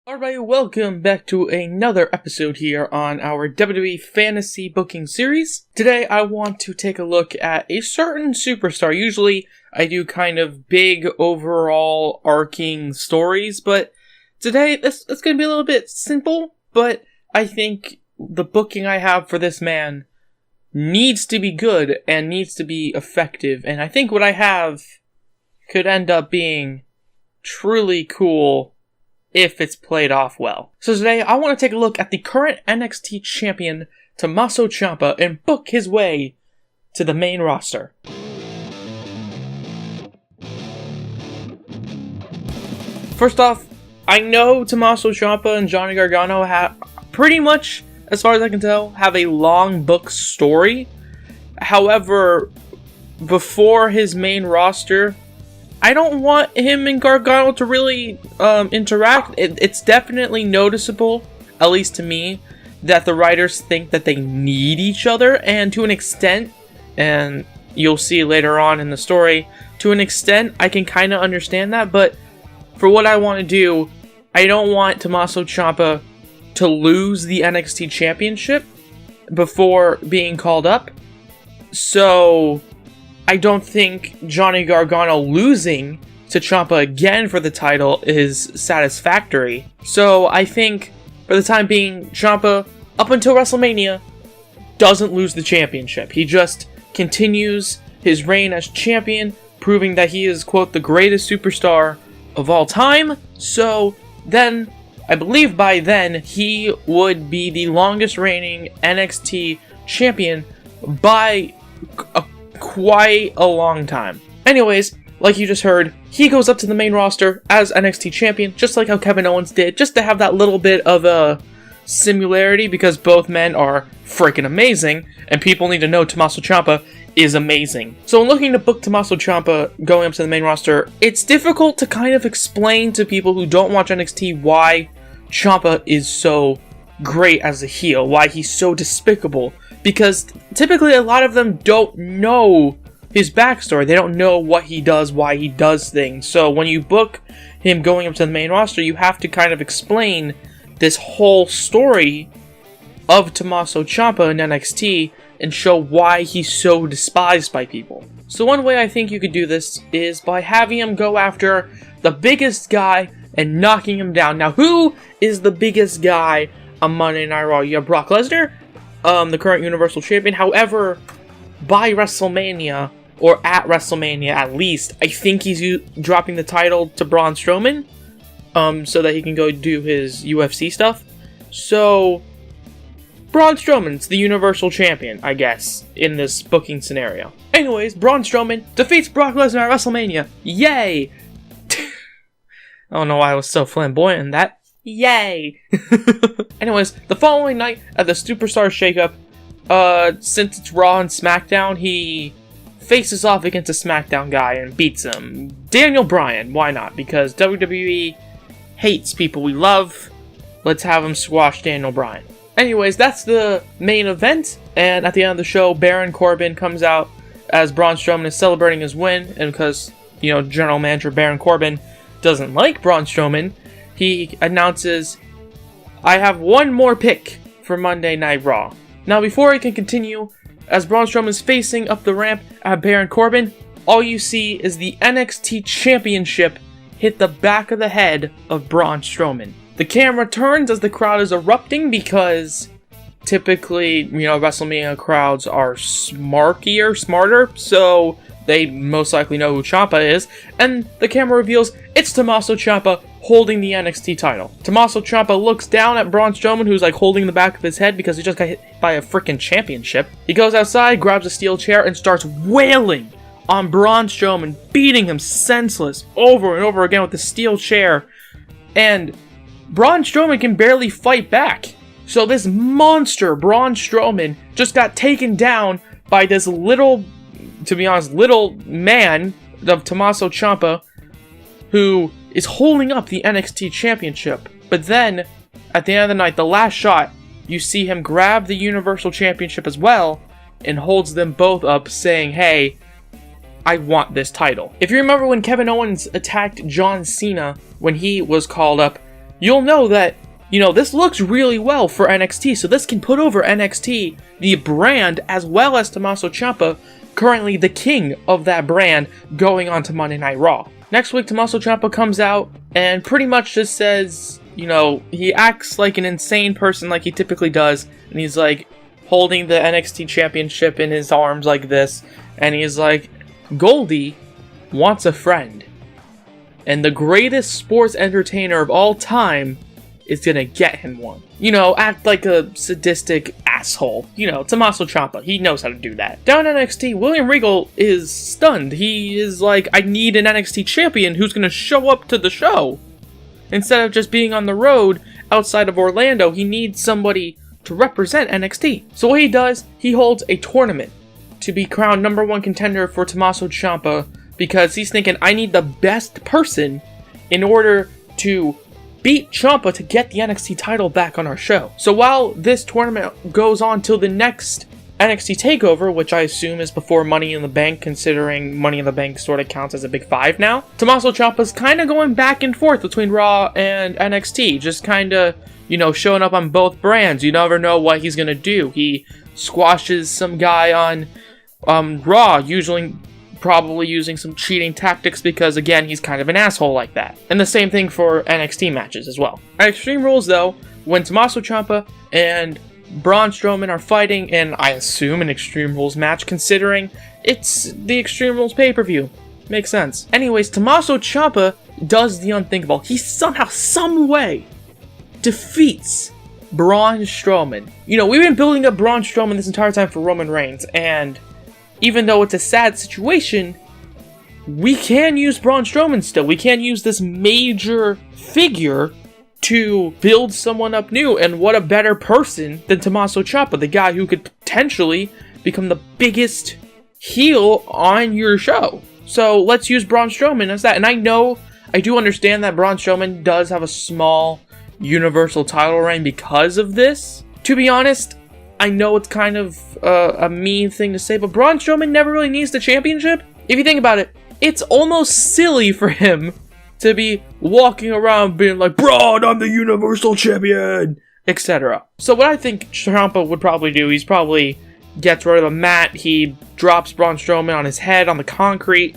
Alright, welcome back to another episode here on our WWE Fantasy Booking series. Today I want to take a look at a certain superstar. Usually I do kind of big overall arcing stories, but today it's going to be a little bit simple, but I think the booking I have for this man needs to be good and needs to be effective, and I think what I have could end up being truly cool if it's played off well. So today, I want to take a look at the current NXT champion, Tommaso Ciampa, and book his way to the main roster. First off, I know Tommaso Ciampa and Johnny Gargano have, pretty much, as far as I can tell, have a long book story. However, before his main roster, I don't want him and Gargano to really interact. It's definitely noticeable, at least to me, that the writers think that they need each other, and to an extent, and you'll see later on in the story, to an extent, I can kind of understand that, but for what I want to do, I don't want Tommaso Ciampa to lose the NXT Championship before being called up, so I don't think Johnny Gargano losing to Ciampa again for the title is satisfactory. So I think, for the time being, Ciampa, up until WrestleMania, doesn't lose the championship. He just continues his reign as champion, proving that he is, quote, the greatest superstar of all time. So then, I believe by then, he would be the longest reigning NXT champion by quite a long time. Anyways, like you just heard, he goes up to the main roster as NXT champion, just like how Kevin Owens did, just to have that little bit of a similarity, because both men are freaking amazing, and people need to know Tommaso Ciampa is amazing. So in looking to book Tommaso Ciampa going up to the main roster, it's difficult to kind of explain to people who don't watch NXT why Ciampa is so great as a heel, why he's so despicable, because typically a lot of them don't know his backstory. They don't know what he does, why he does things. So when you book him going up to the main roster, you have to kind of explain this whole story of Tommaso Ciampa in NXT and show why he's so despised by people. So one way I think you could do this is by having him go after the biggest guy and knocking him down. Now, who is the biggest guy on Monday Night Raw? You have Brock Lesnar, the current Universal Champion. However, by WrestleMania, or at WrestleMania at least, I think he's dropping the title to Braun Strowman, so that he can go do his UFC stuff. So, Braun Strowman's the Universal Champion, I guess, in this booking scenario. Anyways, Braun Strowman defeats Brock Lesnar at WrestleMania. Yay! I don't know why I was so flamboyant in that. Yay! Anyways, the following night at the Superstar Shakeup, since it's Raw and SmackDown, he faces off against a SmackDown guy and beats him. Daniel Bryan, why not? Because WWE hates people we love. Let's have him squash Daniel Bryan. Anyways, that's the main event, and at the end of the show, Baron Corbin comes out as Braun Strowman is celebrating his win, and because, you know, General Manager Baron Corbin doesn't like Braun Strowman, he announces, I have one more pick for Monday Night Raw. Now, before he can continue, as Braun Strowman is facing up the ramp at Baron Corbin, all you see is the NXT Championship hit the back of the head of Braun Strowman. The camera turns as the crowd is erupting because typically, you know, WrestleMania crowds are smarter, so they most likely know who Ciampa is, and the camera reveals it's Tommaso Ciampa holding the NXT title. Tommaso Ciampa looks down at Braun Strowman, who's like holding the back of his head because he just got hit by a freaking championship. He goes outside, grabs a steel chair, and starts wailing on Braun Strowman, beating him senseless over and over again with the steel chair. And Braun Strowman can barely fight back. So this monster, Braun Strowman, just got taken down by this little man of Tommaso Ciampa, who is holding up the NXT Championship. But then, at the end of the night, the last shot, you see him grab the Universal Championship as well, and holds them both up, saying, hey, I want this title. If you remember when Kevin Owens attacked John Cena when he was called up you'll know that, this looks really well for NXT, so this can put over NXT, the brand, as well as Tommaso Ciampa, currently the king of that brand, going on to Monday Night Raw. Next week, Tommaso Ciampa comes out and pretty much just says, he acts like an insane person like he typically does, and he's like holding the NXT championship in his arms like this, and he's like, Goldie wants a friend, and the greatest sports entertainer of all time is gonna get him one. Act like a sadistic asshole. Tommaso Ciampa, he knows how to do that. Down in NXT, William Regal is stunned. He is like, I need an NXT champion who's gonna show up to the show. Instead of just being on the road outside of Orlando, he needs somebody to represent NXT. So what he does, he holds a tournament to be crowned #1 contender for Tommaso Ciampa, because he's thinking, I need the best person in order to beat Ciampa to get the NXT title back on our show. So while this tournament goes on till the next NXT TakeOver, which I assume is before Money in the Bank, considering Money in the Bank sort of counts as a big five now, Tommaso Ciampa's kind of going back and forth between Raw and NXT, just kind of, showing up on both brands. You never know what he's going to do. He squashes some guy on Raw, probably using some cheating tactics because, again, he's kind of an asshole like that. And the same thing for NXT matches as well. At Extreme Rules, though, when Tommaso Ciampa and Braun Strowman are fighting in, I assume, an Extreme Rules match, considering it's the Extreme Rules pay-per-view. Makes sense. Anyways, Tommaso Ciampa does the unthinkable. He somehow, some way, defeats Braun Strowman. We've been building up Braun Strowman this entire time for Roman Reigns, and even though it's a sad situation, we can use Braun Strowman still. We can use this major figure to build someone up new, and what a better person than Tommaso Ciampa, the guy who could potentially become the biggest heel on your show. So let's use Braun Strowman as that. And I do understand that Braun Strowman does have a small Universal title reign because of this. To be honest, I know it's kind of a mean thing to say, but Braun Strowman never really needs the championship. If you think about it, it's almost silly for him to be walking around being like, Braun, I'm the Universal Champion, etc. So what I think Ciampa would probably do, he's probably gets rid of the mat, he drops Braun Strowman on his head on the concrete,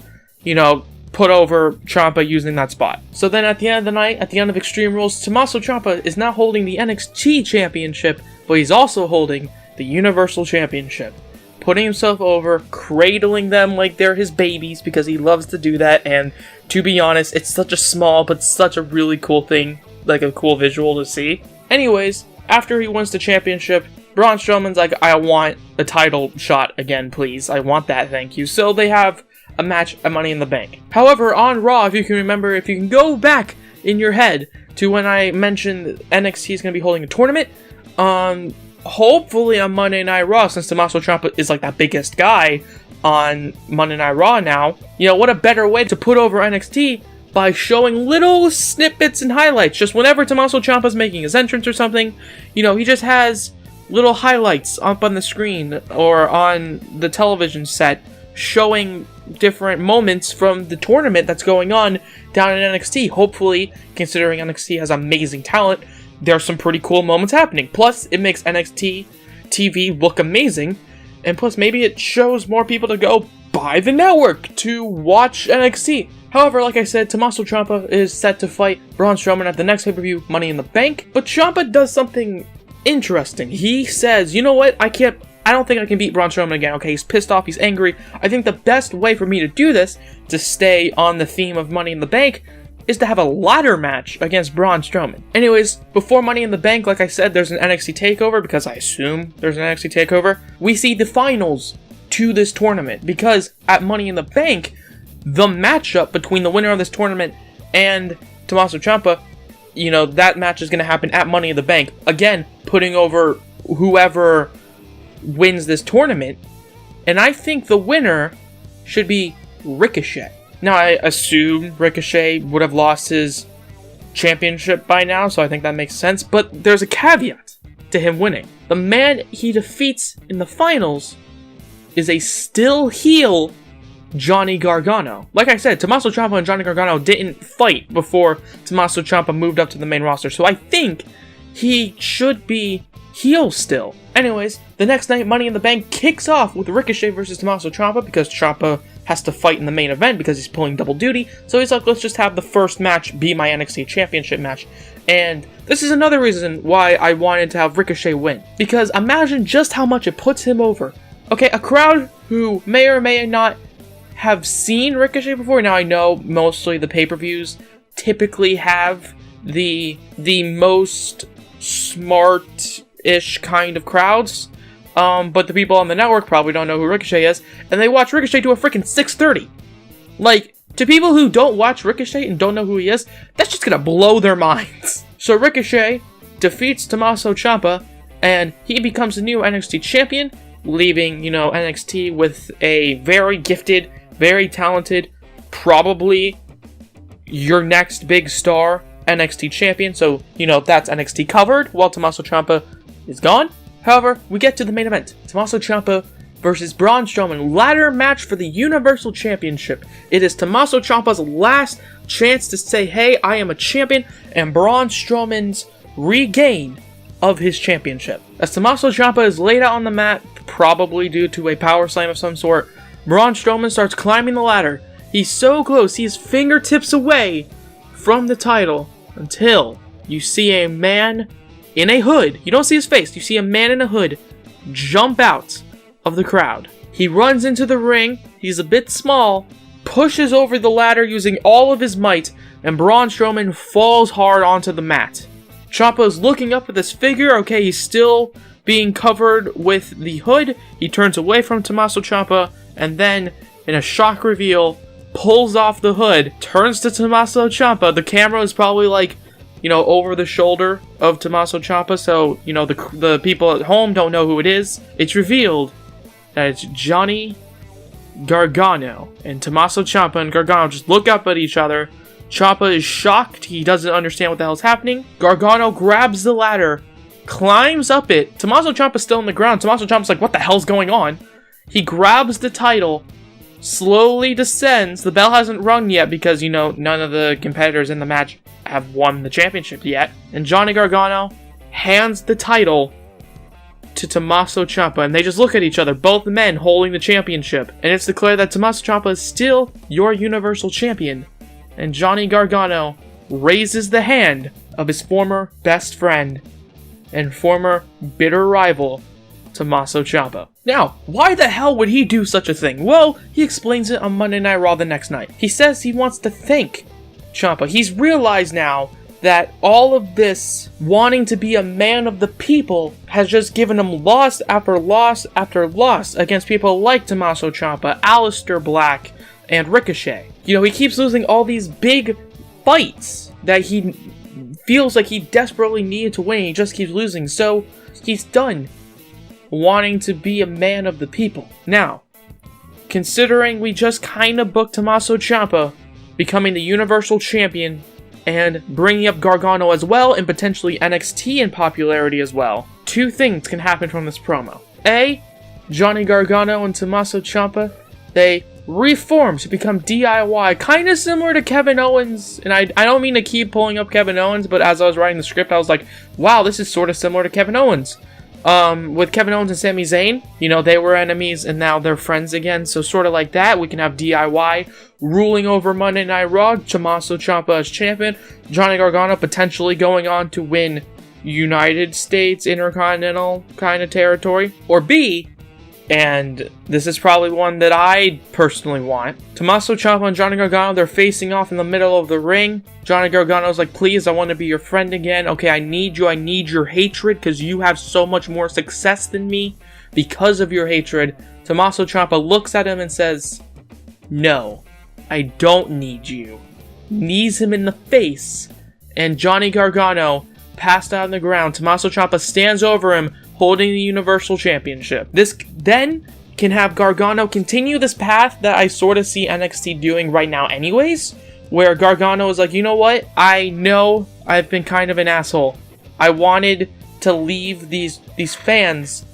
put over Ciampa using that spot. So then at the end of the night, at the end of Extreme Rules, Tommaso Ciampa is now holding the NXT Championship, but he's also holding the Universal Championship. Putting himself over, cradling them like they're his babies, because he loves to do that, and to be honest, it's such a small, but such a really cool thing, like a cool visual to see. Anyways, after he wins the championship, Braun Strowman's like, I want a title shot again, please. I want that, thank you. So they have a match at Money in the Bank. However, on Raw, if you can go back in your head to when I mentioned NXT is going to be holding a tournament, hopefully on Monday Night Raw, since Tommaso Ciampa is like that biggest guy on Monday Night Raw now, what a better way to put over NXT by showing little snippets and highlights. Just whenever Tommaso Ciampa's making his entrance or something, he just has little highlights up on the screen or on the television set showing different moments from the tournament that's going on down in NXT. Hopefully, considering NXT has amazing talent, there's some pretty cool moments happening. Plus, it makes NXT TV look amazing, and plus maybe it shows more people to go buy the network to watch NXT. However, like I said, Tommaso Ciampa is set to fight Braun Strowman at the next pay-per-view, Money in the Bank, but Ciampa does something interesting. He says, you know what, I don't think I can beat Braun Strowman again. Okay, he's pissed off, he's angry. I think the best way for me to do this, to stay on the theme of Money in the Bank, is to have a ladder match against Braun Strowman. Anyways, before Money in the Bank, like I said, there's an NXT TakeOver, because I assume there's an NXT TakeOver. We see the finals to this tournament, because at Money in the Bank, the matchup between the winner of this tournament and Tommaso Ciampa, that match is going to happen at Money in the Bank. Again, putting over whoever wins this tournament, and I think the winner should be Ricochet. Now, I assume Ricochet would have lost his championship by now, so I think that makes sense, but there's a caveat to him winning. The man he defeats in the finals is a still heel Johnny Gargano. Like I said, Tommaso Ciampa and Johnny Gargano didn't fight before Tommaso Ciampa moved up to the main roster, so I think he should be heel still. Anyways, the next night, Money in the Bank kicks off with Ricochet versus Tommaso Ciampa because Ciampa has to fight in the main event because he's pulling double duty. So he's like, let's just have the first match be my NXT Championship match. And this is another reason why I wanted to have Ricochet win. Because imagine just how much it puts him over. Okay, a crowd who may or may not have seen Ricochet before. Now I know mostly the pay-per-views typically have the most smart-ish kind of crowds. But the people on the network probably don't know who Ricochet is, and they watch Ricochet do a freaking 630. Like, to people who don't watch Ricochet and don't know who he is, that's just gonna blow their minds. So Ricochet defeats Tommaso Ciampa, and he becomes the new NXT champion, leaving, NXT with a very gifted, very talented, probably your next big star NXT champion. So, that's NXT covered while Tommaso Ciampa is gone. However, we get to the main event. Tommaso Ciampa versus Braun Strowman. Ladder match for the Universal Championship. It is Tommaso Ciampa's last chance to say, hey, I am a champion, and Braun Strowman's regain of his championship. As Tommaso Ciampa is laid out on the mat, probably due to a power slam of some sort, Braun Strowman starts climbing the ladder. He's so close, he's fingertips away from the title until you see a man in a hood. You don't see his face. You see a man in a hood jump out of the crowd. He runs into the ring. He's a bit small, pushes over the ladder using all of his might, and Braun Strowman falls hard onto the mat. Ciampa is looking up at this figure. Okay, he's still being covered with the hood. He turns away from Tommaso Ciampa, and then, in a shock reveal, pulls off the hood, turns to Tommaso Ciampa. The camera is probably like, over the shoulder of Tommaso Ciampa, so, the people at home don't know who it is. It's revealed that it's Johnny Gargano, and Tommaso Ciampa and Gargano just look up at each other. Ciampa is shocked. He doesn't understand what the hell's happening. Gargano grabs the ladder, climbs up it. Tommaso Ciampa's still on the ground. Tommaso Ciampa's like, what the hell's going on? He grabs the title, slowly descends. The bell hasn't rung yet because, none of the competitors in the match have won the championship yet. And Johnny Gargano hands the title to Tommaso Ciampa, and they just look at each other, both men holding the championship. And it's declared that Tommaso Ciampa is still your Universal Champion. And Johnny Gargano raises the hand of his former best friend and former bitter rival, Tommaso Ciampa. Now, why the hell would he do such a thing? Well, he explains it on Monday Night Raw the next night. He says he wants to thank Ciampa. He's realized now that all of this wanting to be a man of the people has just given him loss after loss after loss against people like Tommaso Ciampa, Aleister Black, and Ricochet. He keeps losing all these big fights that he feels like he desperately needed to win. He just keeps losing, so he's done wanting to be a man of the people. Now, considering we just kind of booked Tommaso Ciampa becoming the Universal Champion and bringing up Gargano as well, and potentially NXT in popularity as well, two things can happen from this promo. A, Johnny Gargano and Tommaso Ciampa, they reform to become DIY, kind of similar to Kevin Owens, and I don't mean to keep pulling up Kevin Owens, but as I was writing the script, I was like, wow, this is sort of similar to Kevin Owens. With Kevin Owens and Sami Zayn, they were enemies and now they're friends again, so sort of like that, we can have DIY ruling over Monday Night Raw, Tommaso Ciampa as champion, Johnny Gargano potentially going on to win United States Intercontinental kind of territory. Or B, and this is probably one that I personally want, Tommaso Ciampa and Johnny Gargano, they're facing off in the middle of the ring. Johnny Gargano's like, please, I want to be your friend again. Okay, I need you. I need your hatred because you have so much more success than me because of your hatred. Tommaso Ciampa looks at him and says, no, I don't need you. Knees him in the face, and Johnny Gargano passed out on the ground. Tommaso Ciampa stands over him, holding the Universal Championship. This then can have Gargano continue this path that I sort of see NXT doing right now anyways, where Gargano is like, you know what? I know I've been kind of an asshole. I wanted to leave these fans,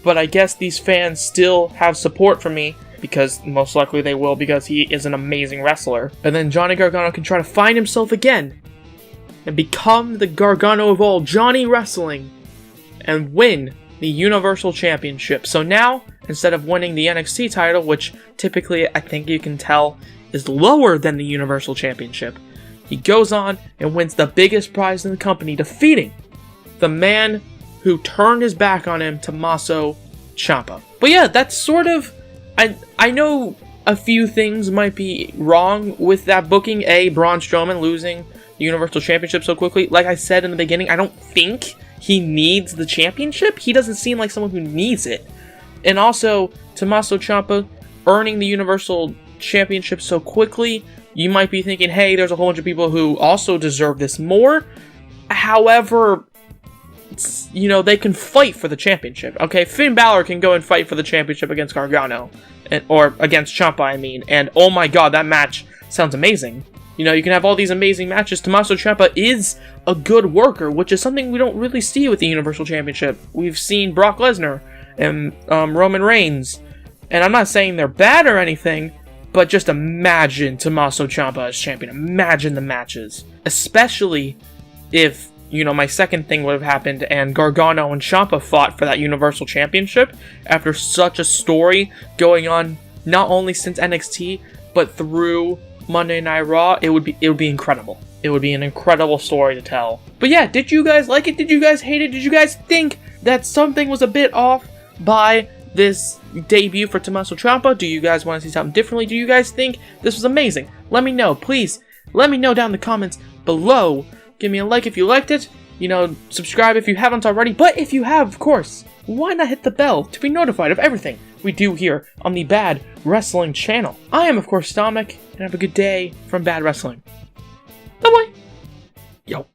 but I guess these fans still have support for me, because most likely they will, because he is an amazing wrestler. And then Johnny Gargano can try to find himself again and become the Gargano of old, Johnny Wrestling, and win the Universal Championship. So now, instead of winning the NXT title, which typically I think you can tell is lower than the Universal Championship, he goes on and wins the biggest prize in the company, defeating the man who turned his back on him, Tommaso Ciampa. But yeah, that's sort of... I know a few things might be wrong with that booking. Braun Strowman losing the Universal Championship so quickly. Like I said in the beginning, I don't think he needs the championship. He doesn't seem like someone who needs it. And also, Tommaso Ciampa earning the Universal Championship so quickly, you might be thinking, hey, there's a whole bunch of people who also deserve this more. However, you know, they can fight for the championship. Okay, Finn Balor can go and fight for the championship against Gargano. Or against Ciampa, I mean. And oh my god, that match sounds amazing. You know, you can have all these amazing matches. Tommaso Ciampa is a good worker, which is something we don't really see with the Universal Championship. We've seen Brock Lesnar and Roman Reigns. And I'm not saying they're bad or anything, but just imagine Tommaso Ciampa as champion. Imagine the matches. Especially if, you know, my second thing would have happened and Gargano and Ciampa fought for that Universal Championship after such a story going on not only since NXT, but through Monday Night Raw. It would be incredible. It would be an incredible story to tell. But yeah, did you guys like it? Did you guys hate it? Did you guys think that something was a bit off by this debut for Tommaso Ciampa? Do you guys want to see something differently? Do you guys think this was amazing? Let me know. Please, let me know down in the comments below. Give me a like if you liked it. You know, subscribe if you haven't already. But if you have, of course, why not hit the bell to be notified of everything we do here on the Bad Wrestling channel? I am, of course, Dominic, and have a good day from Bad Wrestling. Bye-bye. Yo.